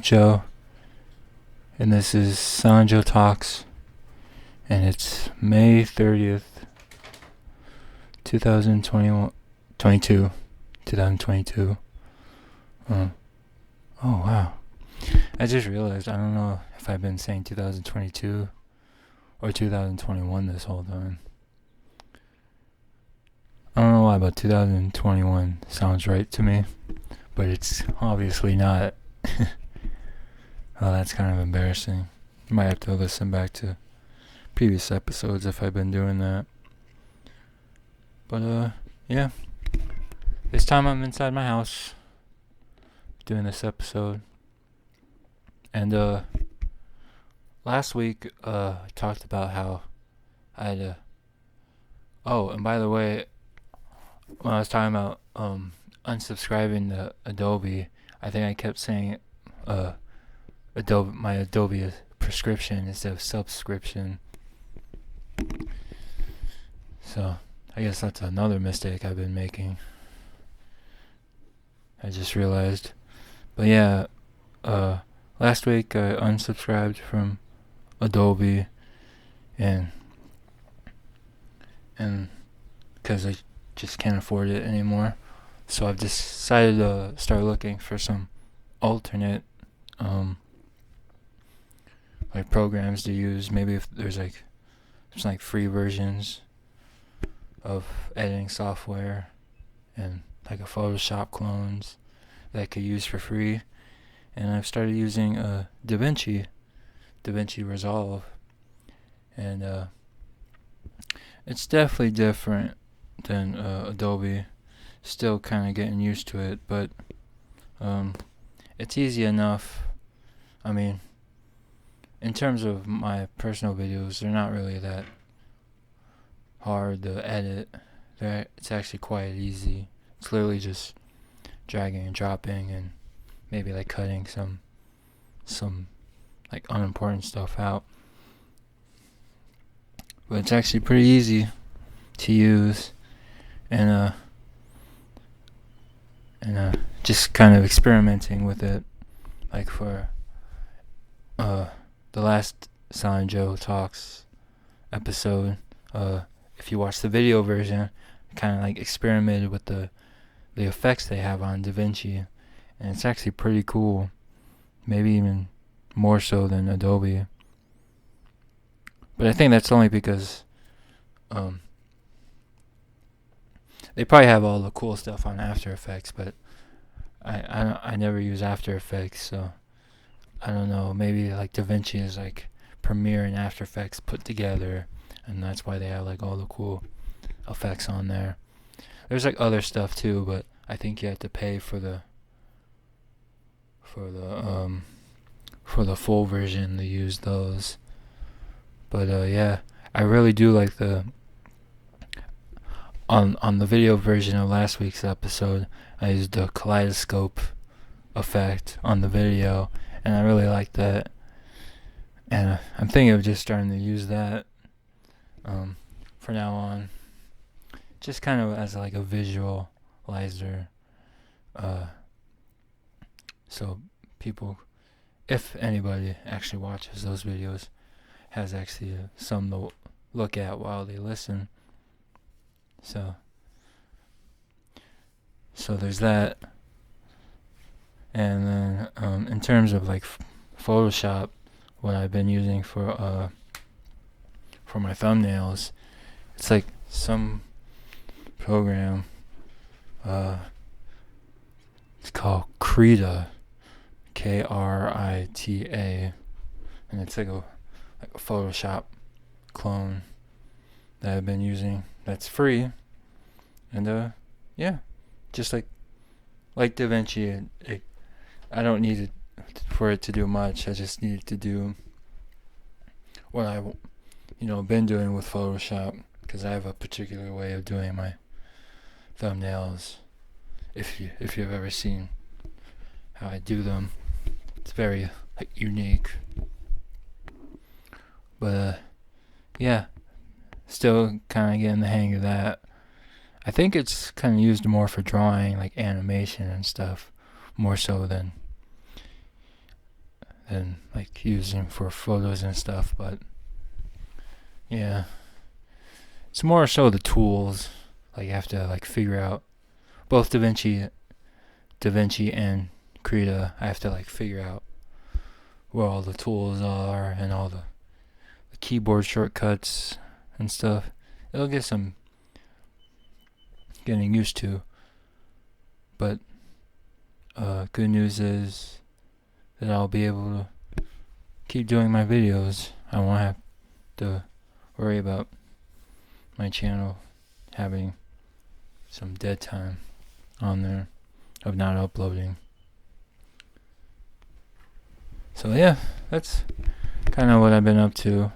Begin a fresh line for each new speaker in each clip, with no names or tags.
Joe, and this is silentjoetalks, and it's May 30th, 2022. Oh wow. I just realized, I don't know if I've been saying 2022 or 2021 this whole time. I don't know why, but 2021 sounds right to me, but it's obviously not. Oh, that's kind of embarrassing. You might have to listen back to previous episodes if I've been doing that. But yeah. This time I'm inside my house doing this episode. And last week I talked about how I had and by the way, when I was talking about unsubscribing to Adobe, I think I kept saying my Adobe prescription instead of subscription. So I guess that's another mistake I've been making. I just realized. But yeah, last week I unsubscribed from Adobe and because I just can't afford it anymore. So I've decided to start looking for some alternate like programs to use. Maybe if there's like free versions of editing software and like a Photoshop clones that I could use for free. And I've started using DaVinci Resolve, and it's definitely different than Adobe. Still kind of getting used to it, but it's easy enough. I mean, in terms of my personal videos, they're not really that hard to edit. It's actually quite easy. It's literally just dragging and dropping and maybe like cutting some like unimportant stuff out. But it's actually pretty easy to use, and just kind of experimenting with it. Like for the last Silent Joe Talks episode, if you watch the video version, kind of like experimented with the effects they have on DaVinci, and it's actually pretty cool. Maybe even more so than Adobe. But I think that's only because they probably have all the cool stuff on After Effects, but I never use After Effects, so I don't know. Maybe like DaVinci is like Premiere and After Effects put together, and that's why they have like all the cool effects on there. There's like other stuff too, but I think you have to pay for the full version to use those. But yeah, I really do like on the video version of last week's episode, I used the kaleidoscope effect on the video, and I really like that. And I'm thinking of just starting to use that for now on, just kind of as like a visualizer. So people, if anybody actually watches those videos, has actually some to look at while they listen. So there's that. And then in terms of like Photoshop, what I've been using for my thumbnails, it's like some program. It's called Krita, Krita, and it's like a Photoshop clone that I've been using. That's free, and yeah, just like DaVinci, I don't need it for it to do much. I just need it to do what I been doing with Photoshop, because I have a particular way of doing my thumbnails. If you've ever seen how I do them, it's very like unique. But yeah, still kind of getting the hang of that. I think it's kind of used more for drawing, like animation and stuff, more so than and like using for photos and stuff. But yeah, it's more so the tools. Like you have to like figure out both DaVinci and Krita. I have to like figure out where all the tools are and all the keyboard shortcuts and stuff. It'll get some getting used to, but good news is that I'll be able to keep doing my videos. I won't have to worry about my channel having some dead time on there of not uploading. So yeah, that's kind of what I've been up to.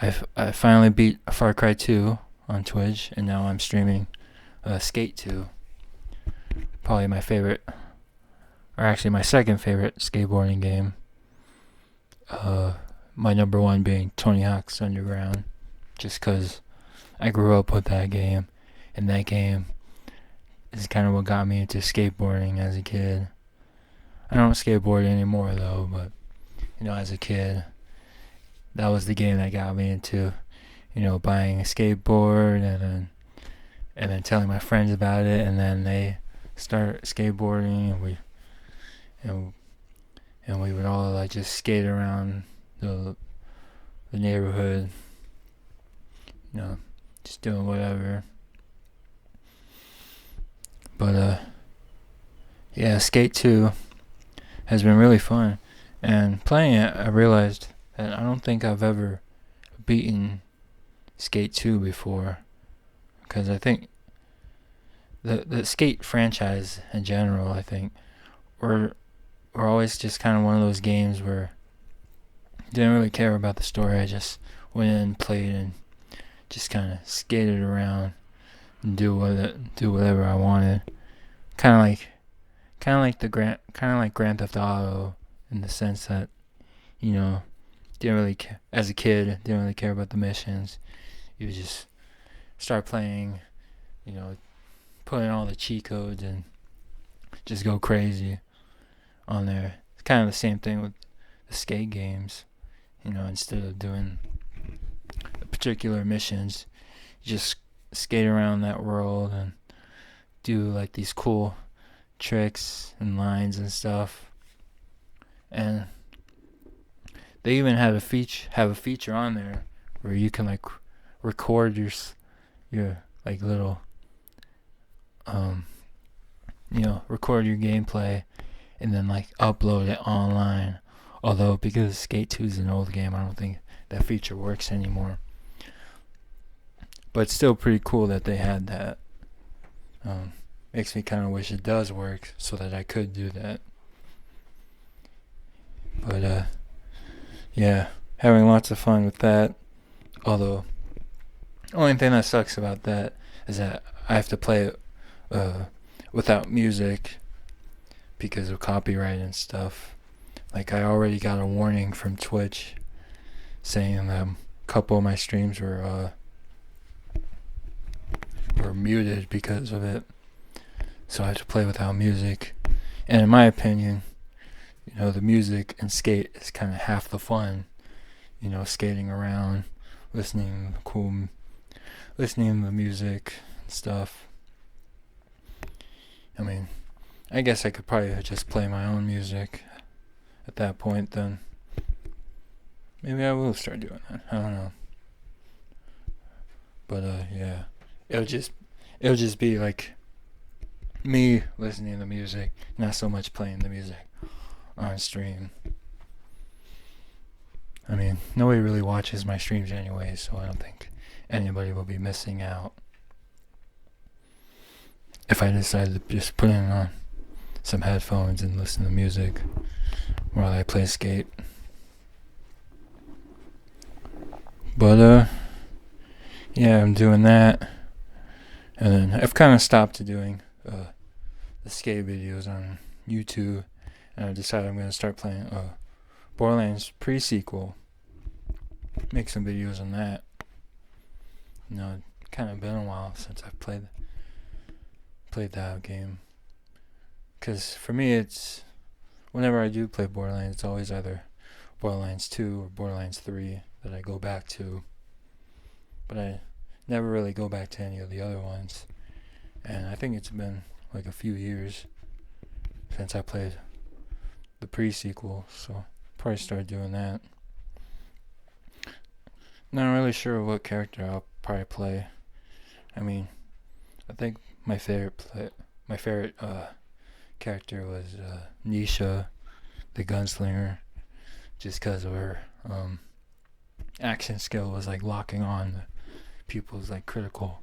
I finally beat Far Cry 2 on Twitch, and now I'm streaming Skate 2. Probably my favorite, or actually my second favorite skateboarding game. My number one being Tony Hawk's Underground, just because I grew up with that game, and that game is kind of what got me into skateboarding as a kid. I don't skateboard anymore though, but as a kid, that was the game that got me into, buying a skateboard and then telling my friends about it, and then they start skateboarding, and we would all like just skate around the neighborhood, just doing whatever. But yeah, Skate 2 has been really fun, and playing it, I realized that I don't think I've ever beaten Skate 2 before, because I think the Skate franchise in general, I think, were always just kind of one of those games where I didn't really care about the story. I just went in, played, and just kind of skated around and do whatever I wanted. Kind of like Grand Theft Auto, in the sense that, didn't really care as a kid. Didn't really care about the missions. You would just start playing, put in all the cheat codes and just go crazy on there. It's kind of the same thing with the skate games. Instead of doing particular missions, you just skate around that world and do like these cool tricks and lines and stuff. And they even have a feature on there where you can like record your like little record your gameplay and then like upload it online. Although because Skate 2 is an old game, I don't think that feature works anymore. But it's still pretty cool that they had that. Makes me kind of wish it does work so that I could do that. But yeah, having lots of fun with that. Although, the only thing that sucks about that is that I have to play it without music because of copyright and stuff. Like, I already got a warning from Twitch saying that a couple of my streams were muted because of it. So I have to play without music. And in my opinion, the music and skate is kind of half the fun. Skating around, listening to the music and stuff. I mean, I guess I could probably just play my own music at that point then. Maybe I will start doing that. I don't know. But yeah. It'll just be like me listening to the music, not so much playing the music on stream. I mean, nobody really watches my streams anyway, so I don't think anybody will be missing out if I decide to just put in on some headphones and listen to music while I play skate. But yeah, I'm doing that, and then I've kind of stopped doing the skate videos on YouTube, and I decided I'm going to start playing Borderlands pre-sequel. Make some videos on that. Kind of been a while since I've played that game. Because for me, it's whenever I do play Borderlands, it's always either Borderlands 2 or Borderlands 3 that I go back to. But I never really go back to any of the other ones. And I think it's been like a few years since I played the pre-sequel, so probably start doing that. Not really sure what character I'll probably play. I mean, I think my favorite character was Nisha, the gunslinger, just because of her action skill was like locking on people's like critical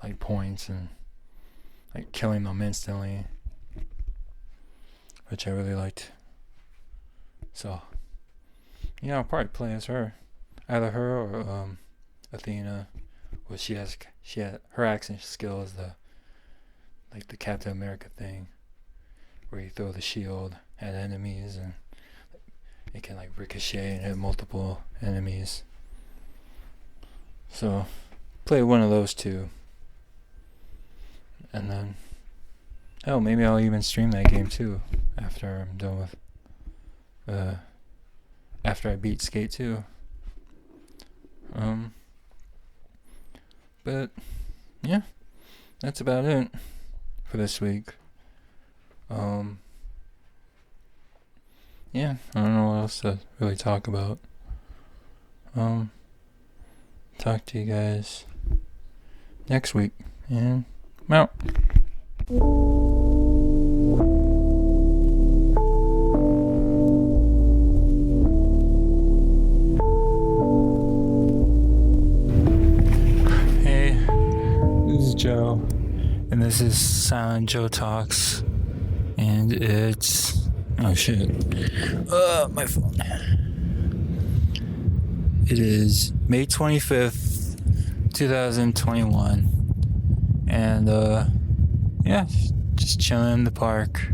like points and like killing them instantly, which I really liked. So yeah, I'll probably play as her, either her or Athena. Well, she had her action skill is the Captain America thing, where you throw the shield at enemies and it can like ricochet and hit multiple enemies. So play one of those two, and then maybe I'll even stream that game too after I'm done with after I beat Skate 2. But yeah, that's about it for this week. Yeah, I don't know what else to really talk about. Talk to you guys next week, and I'm out. Hey, this is Joe, and this is Silent Joe Talks, and it's oh shit, my phone. It is May 25th, 2021, and yeah, just chilling in the park.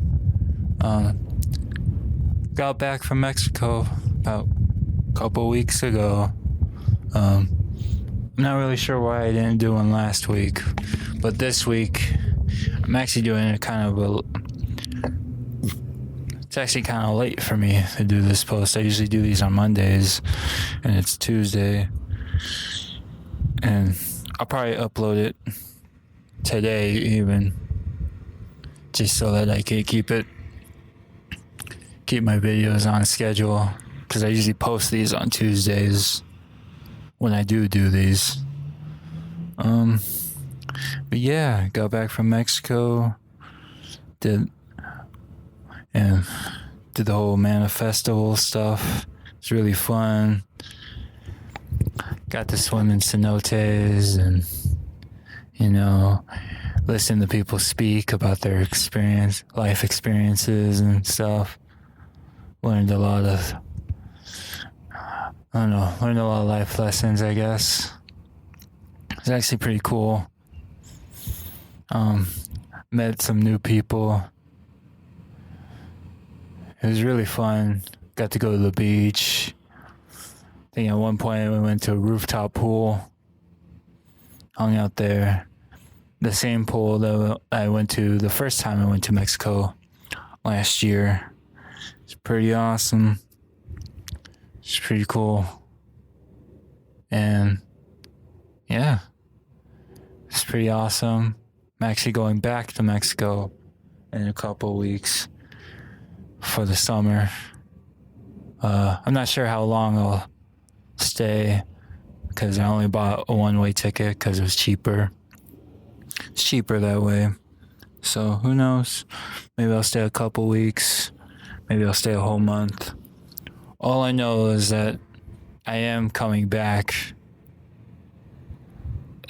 Got back from Mexico about a couple weeks ago. I'm not really sure why I didn't do one last week, but this week I'm actually doing a kind of it's actually kind of late for me to do this post. I usually do these on Mondays, and it's Tuesday, and I'll probably upload it today even, just so that I can keep my videos on schedule, because I usually post these on Tuesdays when I do these. But yeah, got back from Mexico, did the whole Manifestival stuff. It's really fun. Got to swim in cenotes and, listen to people speak about their life experiences and stuff. Learned a lot of life lessons, I guess. It's actually pretty cool. Met some new people. It was really fun. Got to go to the beach. I think at one point we went to a rooftop pool. Hung out there. The same pool that I went to the first time I went to Mexico last year. It's pretty awesome. It's pretty cool. And yeah, it's pretty awesome. I'm actually going back to Mexico in a couple weeks for the summer. I'm not sure how long I'll stay, because I only bought a one-way ticket because it was cheaper. It's cheaper that way. So who knows? Maybe I'll stay a couple weeks. Maybe I'll stay a whole month. All I know is that I am coming back.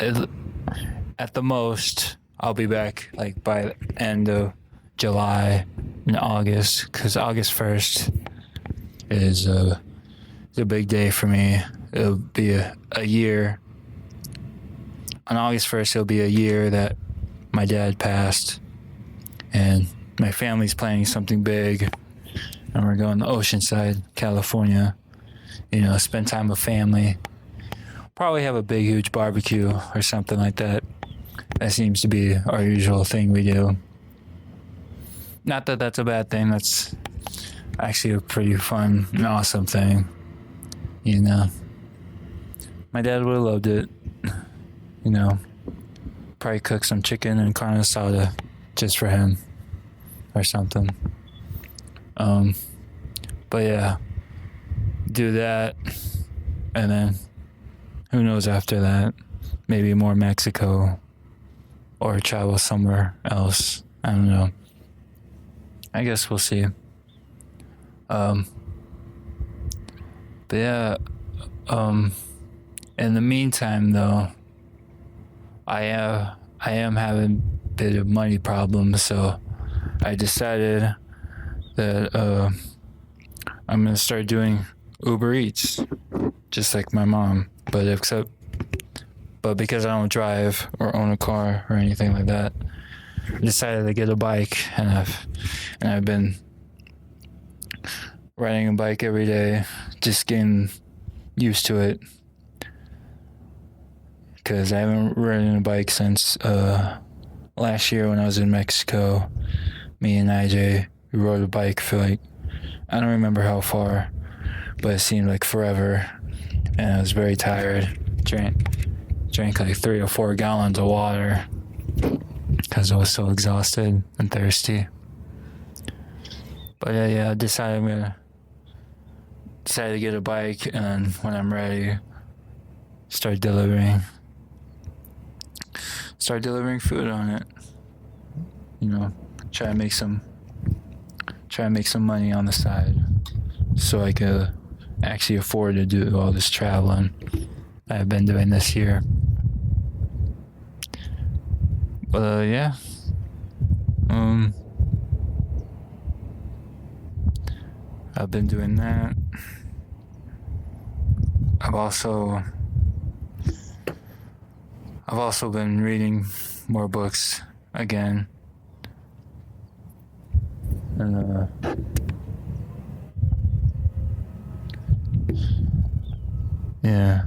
At the most, I'll be back like by the end of July and August, because August 1st is a big day for me. It'll be a year. On August 1st, it'll be a year that my dad passed, and my family's planning something big, and we're going to Oceanside, California, spend time with family. Probably have a big, huge barbecue or something like that. That seems to be our usual thing we do. Not that that's a bad thing. That's actually a pretty fun and awesome thing. You know, my dad would have loved it. You know, probably cook some chicken and carne asada just for him or something. But yeah, do that, and then who knows after that? Maybe more Mexico or travel somewhere else. I don't know. I guess we'll see. But yeah, in the meantime though, I am having a bit of money problems, so I decided that I'm gonna start doing Uber Eats, just like my mom, but because I don't drive or own a car or anything like that, I decided to get a bike, and I've been riding a bike every day, just getting used to it, because I haven't ridden a bike since last year when I was in Mexico. Me and IJ, we rode a bike for like, I don't remember how far, but it seemed like forever, and I was very tired. Drank like 3 or 4 gallons of water because I was so exhausted and thirsty. But yeah, I decided to get a bike, and when I'm ready, start delivering food on it. You know, try to make some money on the side, so I could actually afford to do all this traveling I've been doing this year. But yeah, I've been doing that. I've also been reading more books again, and yeah.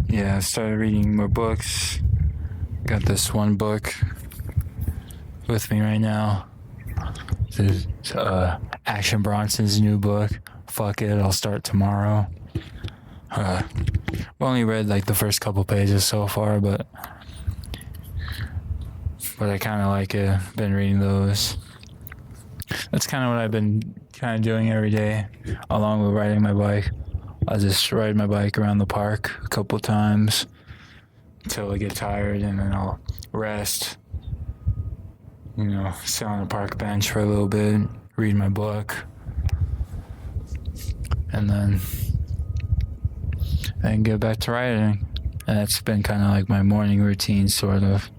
Yeah, I started reading more books. Got this one book with me right now. This is Action Bronson's new book. Fuck it, I'll start tomorrow. I've only read like the first couple pages so far, but I kind of like it. Been reading those. That's kind of what I've been kind of doing every day, along with riding my bike. I just ride my bike around the park a couple times until I get tired, and then I'll rest. You know, sit on a park bench for a little bit, read my book, and then get back to riding. And that's been kind of like my morning routine, sort of.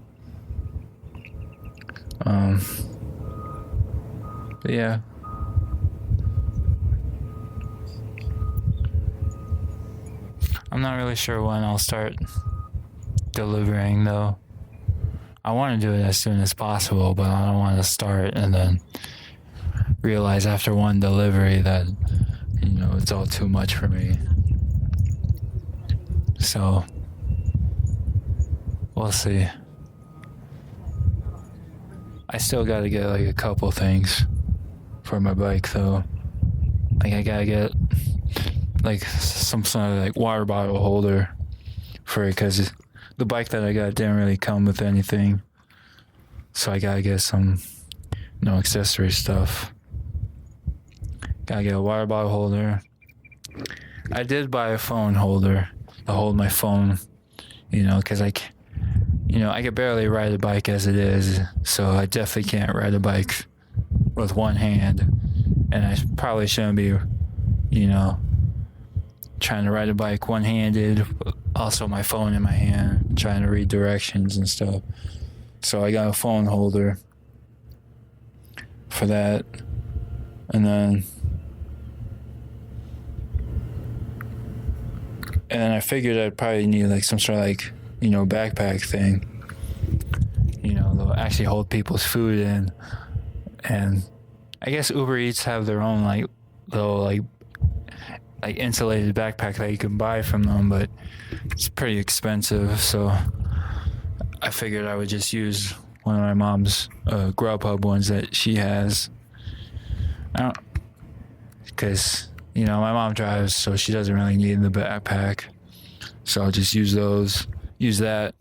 But yeah. I'm not really sure when I'll start delivering, though. I want to do it as soon as possible, but I don't want to start and then realize after one delivery that, you know, it's all too much for me. So, we'll see. I still gotta get like a couple things for my bike, though. Like, I gotta get like some sort of like water bottle holder for it, because the bike that I got didn't really come with anything, so I gotta get some, you know, accessory stuff. Gotta get a water bottle holder. I did buy a phone holder to hold my phone, you know, because I can barely ride a bike as it is, so I definitely can't ride a bike with one hand, and I probably shouldn't be, you know, trying to ride a bike one-handed, also my phone in my hand, trying to read directions and stuff. So I got a phone holder for that. And then And then I figured I'd probably need like some sort of like, backpack thing. They'll actually hold people's food in. And I guess Uber Eats have their own like little like insulated backpack that you can buy from them, but it's pretty expensive. So I figured I would just use one of my mom's Grubhub ones that she has. Because my mom drives, so she doesn't really need the backpack. So I'll just use that.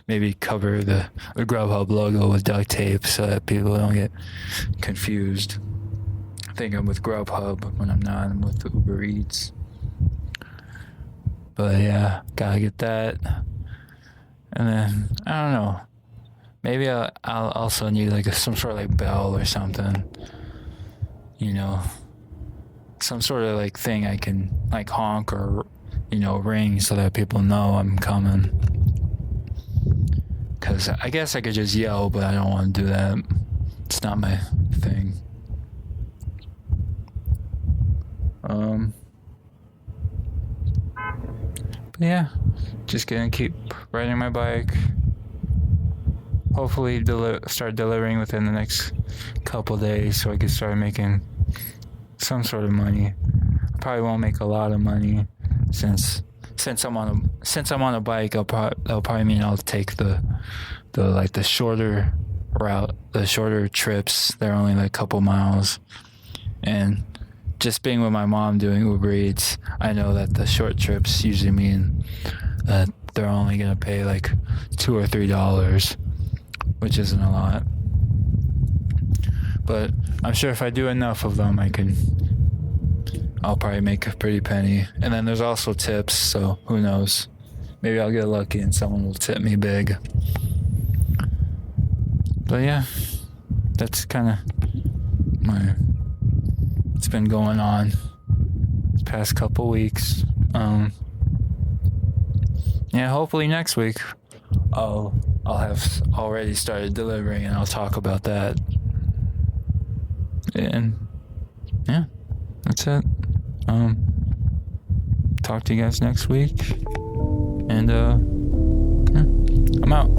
Maybe cover the Grubhub logo with duct tape so that people don't get confused. I think I'm with Grubhub when I'm not. I'm with the Uber Eats. But yeah, gotta get that. And then, I don't know. Maybe I'll also need like some sort of like bell or something. Some sort of like thing I can like honk or, ring so that people know I'm coming. Because I guess I could just yell, but I don't want to do that. It's not my thing. But yeah, just gonna keep riding my bike. Hopefully start delivering within the next couple days so I can start making some sort of money. I probably won't make a lot of money since I'm on a bike. That'll probably mean I'll take the shorter route, the shorter trips. They're only like a couple miles, and just being with my mom doing Uber Eats, I know that the short trips usually mean that they're only gonna pay like $2 or $3, which isn't a lot. But I'm sure if I do enough of them, I'll probably make a pretty penny. And then there's also tips, so who knows? Maybe I'll get lucky and someone will tip me big. But yeah, that's kind of what's been going on the past couple weeks. Yeah, hopefully next week I'll have already started delivering and I'll talk about that. And yeah, that's it. Talk to you guys next week. And yeah, I'm out.